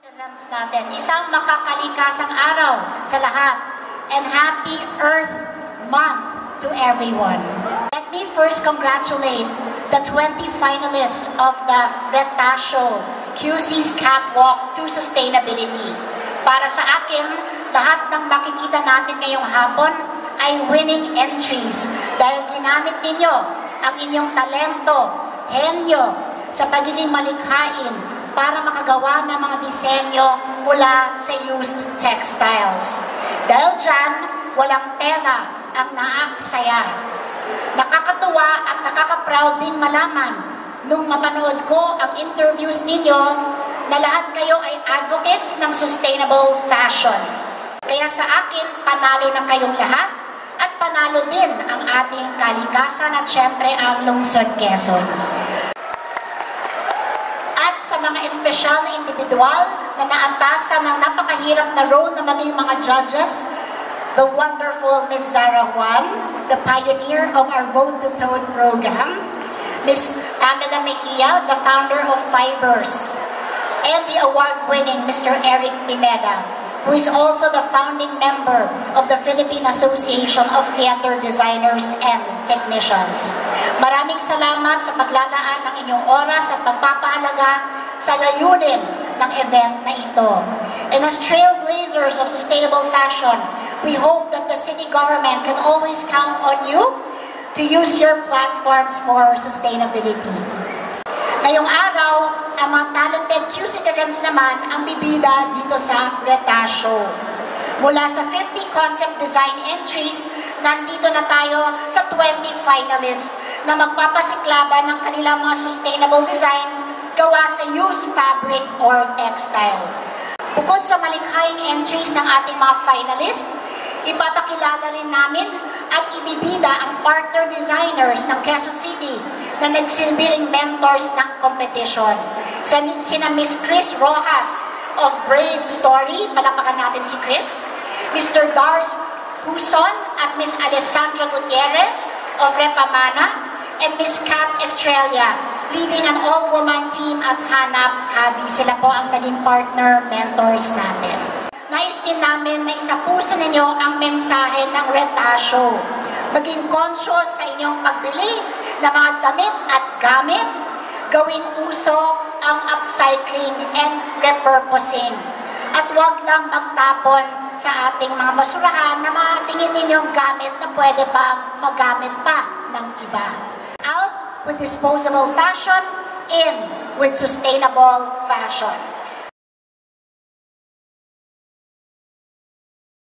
Citizens natin, isang makakalikasang araw sa lahat, and happy Earth Month to everyone. Let me first congratulate the 20 finalists of the Retacio QC's Catwalk to Sustainability. Para sa akin, lahat ng makikita natin ngayong hapon ay winning entries dahil ginamit ninyo ang inyong talento, henyo sa pagiging malikhain para makagawa ng mga disenyo mula sa used textiles. Dahil dyan, walang tela ang naaksaya. Nakakatuwa at nakaka-proud din malaman nung mapanood ko ang interviews ninyo na lahat kayo ay advocates ng sustainable fashion. Kaya sa akin, panalo na kayong lahat at panalo din ang ating kalikasan at syempre ang lungsod Quezon. At sa mga espesyal na individual na naantasan ng napakahirap na role na maging mga judges, the wonderful Ms. Zara Juan, the pioneer of our Vote to Toad program, Ms. Pamela Mejia, the founder of Fibers, and the award-winning Mr. Eric Pineda, who is also the founding member of the Philippine Association of Theater Designers and Technicians. Maraming salamat sa paglalaan ng inyong oras at pagpapahalaga sa layunin ng event na ito. And as trailblazers of sustainable fashion, we hope that the city government can always count on you to use your platforms for sustainability. Ngayong araw, ang mga talented Q-citizens naman ang bibida dito sa Retacio. Mula sa 50 concept design entries, nandito na tayo sa 20 finalists na magpapasiklaban ng kanilang mga sustainable designs gawa sa used fabric or textile. Bukod sa malikhaing entries ng ating mga finalists, ipapakilala rin namin at ibibida ang partner designers ng Quezon City na nagsilbing mentors ng competition. Sina Ms. Chris Rojas of Brave Story, palakpakan natin si Chris, Mr. Dars Huson at Ms. Alessandra Gutierrez of Repamana, and Ms. Kat Estrella, leading an all-woman team at Hanap Habi. Sila po ang naging partner mentors natin. Nais din namin na isapuso ninyo ang mensahe ng Retacio. Maging conscious sa inyong pagbili ng mga damit at gamit, gawing uso ang upcycling and repurposing. At huwag lang magtapon sa ating mga basurahan na matingin ninyong gamit na pwede pang magamit pa ng iba. Out with disposable fashion, in with sustainable fashion.